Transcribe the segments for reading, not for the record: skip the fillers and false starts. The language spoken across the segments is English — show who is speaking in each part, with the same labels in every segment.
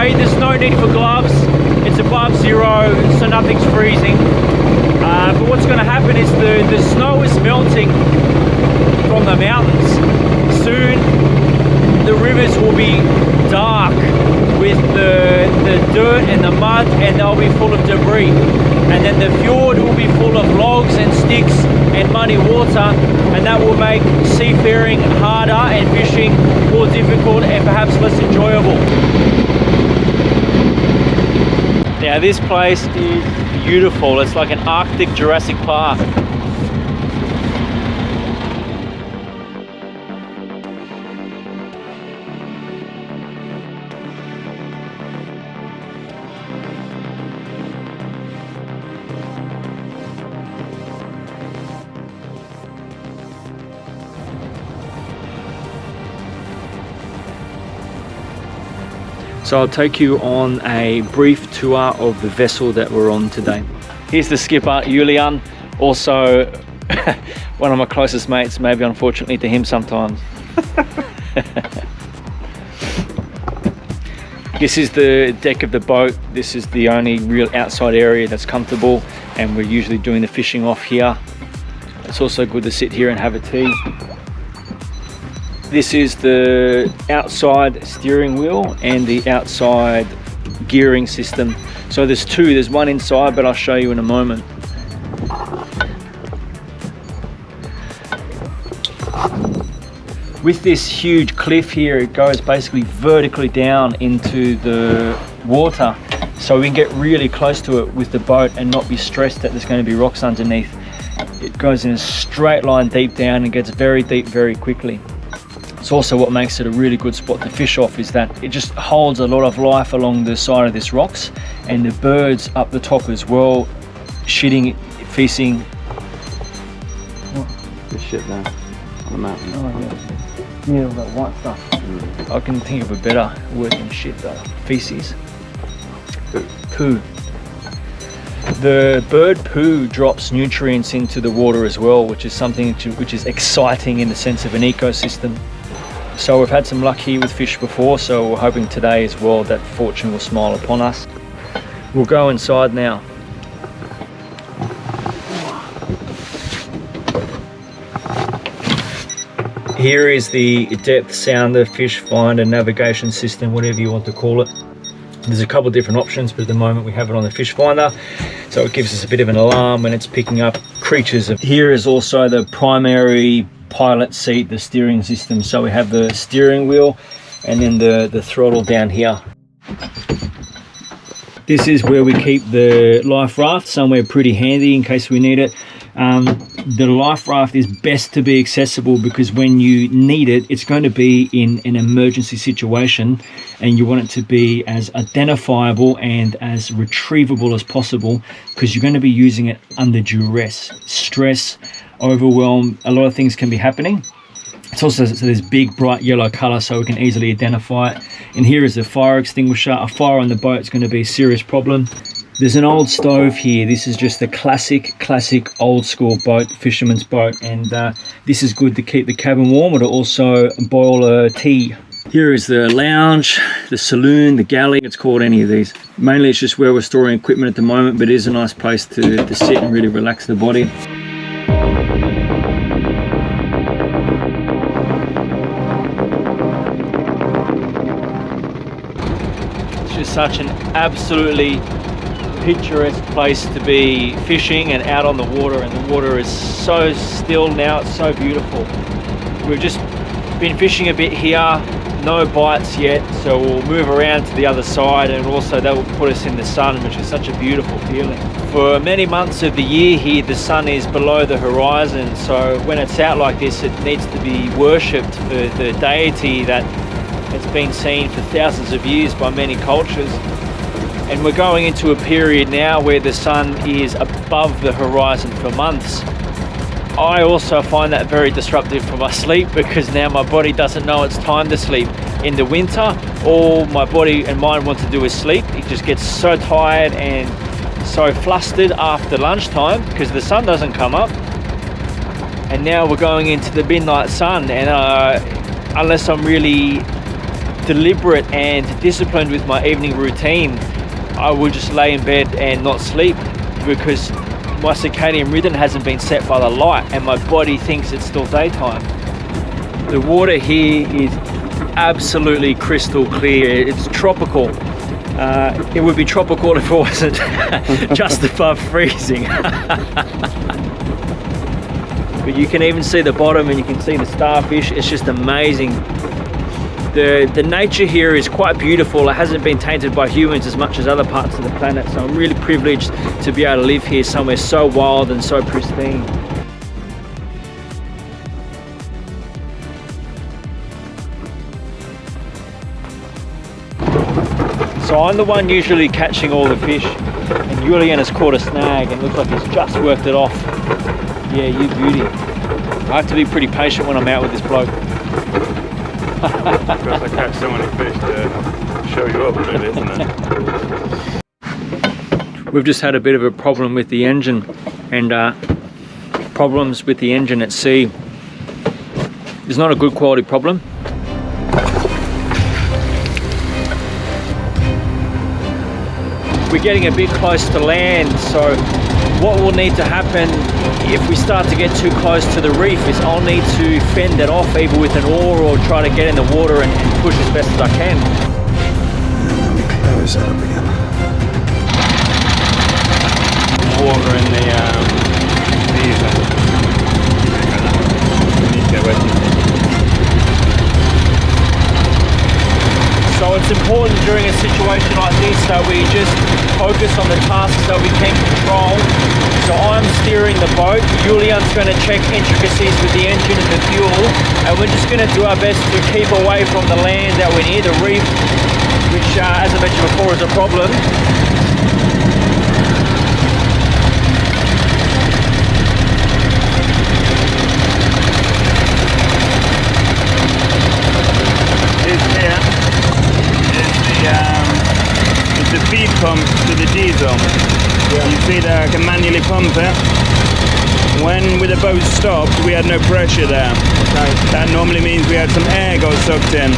Speaker 1: day. There's no need for gloves. It's above zero, so nothing's freezing. But what's going to happen is the snow is melting from the mountains. Soon the rivers will be dark with the dirt and the mud, and they'll be full of debris. And then the fjord will be full of logs and sticks and muddy water, and that will make seafaring harder and fishing more difficult and perhaps less enjoyable. Now this place is beautiful. It's like an Arctic Jurassic Park. So I'll take you on a brief tour of the vessel that we're on today. Here's the skipper, Julian, also one of my closest mates, maybe unfortunately to him sometimes. This is the deck of the boat. This is the only real outside area that's comfortable, and we're usually doing the fishing off here. It's also good to sit here and have a tea. This is the outside steering wheel and the outside gearing system. So there's two, there's one inside, but I'll show you in a moment. With this huge cliff here, it goes basically vertically down into the water. So we can get really close to it with the boat and not be stressed that there's going to be rocks underneath. It goes in a straight line deep down and gets very deep very quickly. It's also what makes it a really good spot to fish off, is that it just holds a lot of life along the side of this rocks, and the birds up the top as well, shitting, feasting.
Speaker 2: There's shit there on the mountain.
Speaker 1: Oh yeah, yeah, all that white stuff. I can think of a better word than shit though. Feces. Poo. The bird poo drops nutrients into the water as well, which is something which is exciting in the sense of an ecosystem. So we've had some luck here with fish before, so we're hoping today as well that fortune will smile upon us. We'll go inside now. Here is the depth sounder, fish finder, navigation system, whatever you want to call it. There's a couple of different options, but at the moment we have it on the fish finder, so it gives us a bit of an alarm when it's picking up creatures. Here is also the primary pilot seat, the steering system. So we have the steering wheel and then the throttle down here. This is where we keep the life raft, somewhere pretty handy in case we need it. The life raft is best to be accessible because when you need it, it's going to be in an emergency situation, and you want it to be as identifiable and as retrievable as possible, because you're going to be using it under duress, stress, overwhelm. A lot of things can be happening. It's also this big bright yellow color, so we can easily identify it. And here is the fire extinguisher. A fire on the boat is going to be a serious problem. There's an old stove here. This is just a classic old school boat, fisherman's boat, and this is good to keep the cabin warm, or to also boil a tea. Here is the lounge, the saloon, the galley. It's called any of these. Mainly it's just where we're storing equipment at the moment, but it is a nice place to sit and really relax the body. It's just such an absolutely picturesque place to be fishing and out on the water, and the water is so still now. It's so beautiful. We've just been fishing a bit here, no bites yet, so we'll move around to the other side, and also that will put us in the sun, which is such a beautiful feeling. For many months of the year here, the sun is below the horizon, so when it's out like this, it needs to be worshipped for the deity that has been seen for thousands of years by many cultures. And we're going into a period now where the sun is above the horizon for months. I also find that very disruptive for my sleep, because now my body doesn't know it's time to sleep. In the winter, all my body and mind want to do is sleep. It just gets so tired and so flustered after lunchtime because the sun doesn't come up. And now we're going into the midnight sun, and unless I'm really deliberate and disciplined with my evening routine, I will just lay in bed and not sleep because my circadian rhythm hasn't been set by the light and my body thinks it's still daytime. The water here is absolutely crystal clear. It's tropical. It would be tropical if it wasn't just above freezing. But you can even see the bottom and you can see the starfish. It's just amazing. The nature here is quite beautiful. It hasn't been tainted by humans as much as other parts of the planet. So I'm really privileged to be able to live here somewhere so wild and so pristine. So I'm the one usually catching all the fish, and Julian has caught a snag and looks like he's just worked it off. Yeah, you beauty. I have to be pretty patient when I'm out with this bloke.
Speaker 3: Because I catch so many fish to show you up, really, isn't it?
Speaker 1: We've just had a bit of a problem with the engine, and problems with the engine at sea is not a good quality problem. We're getting a bit close to land, so what will need to happen if we start to get too close to the reef is I'll need to fend it off either with an oar or try to get in the water and push as best as I can.
Speaker 2: Let me close that up again.
Speaker 3: Water in the diesel. Need to get wet.
Speaker 1: So it's important during a situation like this that we just focus on the tasks that we can control. So I'm steering the boat, Julian's going to check intricacies with the engine and the fuel, and we're just going to do our best to keep away from the land that we're near, the reef, which as I mentioned before is a problem.
Speaker 3: The feed pump to the diesel. Yeah. You see there, I can manually pump it. When with the boat stopped, we had no pressure there. Okay. That normally means we had some air got sucked in.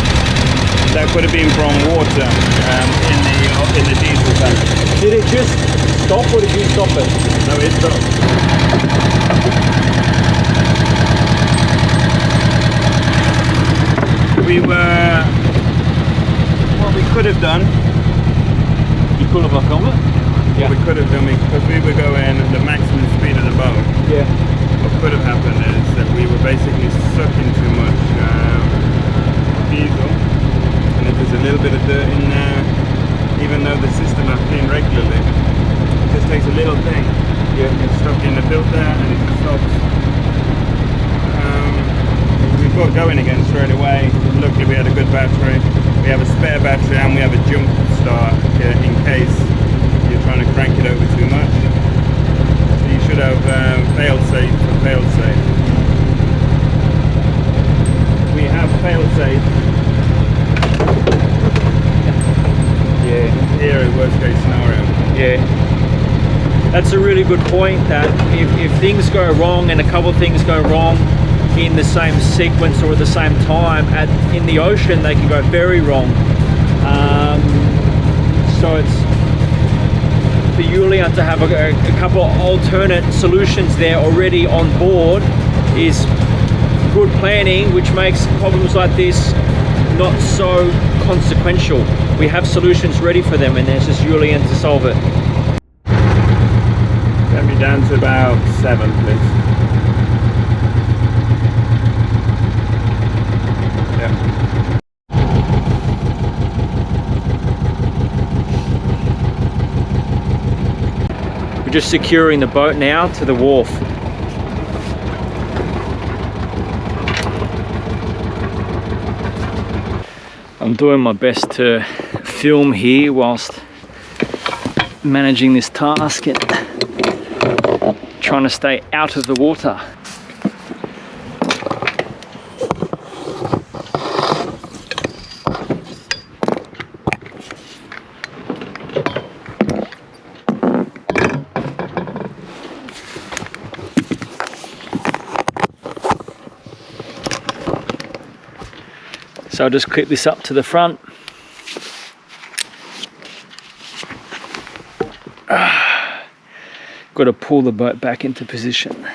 Speaker 3: That could have been from water in the diesel tank.
Speaker 1: Did it just stop or did you stop it?
Speaker 3: No, it stopped. What we could have done.
Speaker 1: You could have filmed it?
Speaker 3: Yeah. What we could have done, because we were going at the maximum speed of the boat.
Speaker 1: Yeah.
Speaker 3: What could have happened is that we were basically sucking too much diesel, and if there's a little bit of dirt in there, even though the system I've cleaned regularly, it just takes a little thing. Yeah. It's stuck in the filter and it stops. We got going again straight away. Luckily we had a good battery. We have a spare battery and we have a jump start in case you're trying to crank it over too much. So you should have fail-safe for fail-safe. We have fail-safe. Yeah. Here is worst case scenario.
Speaker 1: Yeah. That's a really good point, that if things go wrong and a couple of things go wrong in the same sequence or at the same time in the ocean, they can go very wrong. So it's for Julian to have a couple of alternate solutions there already on board is good planning, which makes problems like this not so consequential. We have solutions ready for them and there's just Julian to solve it.
Speaker 3: Get me down to about 7, please.
Speaker 1: Just securing the boat now to the wharf. I'm doing my best to film here whilst managing this task and trying to stay out of the water. So I'll just clip this up to the front. Got to pull the boat back into position.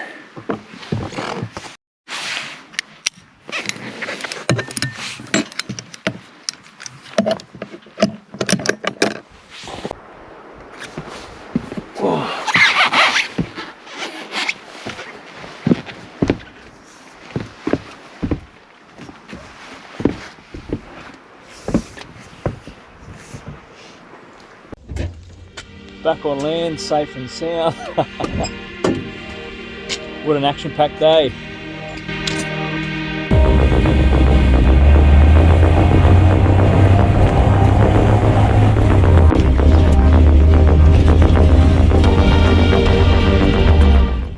Speaker 1: Back on land, safe and sound. What an action-packed day.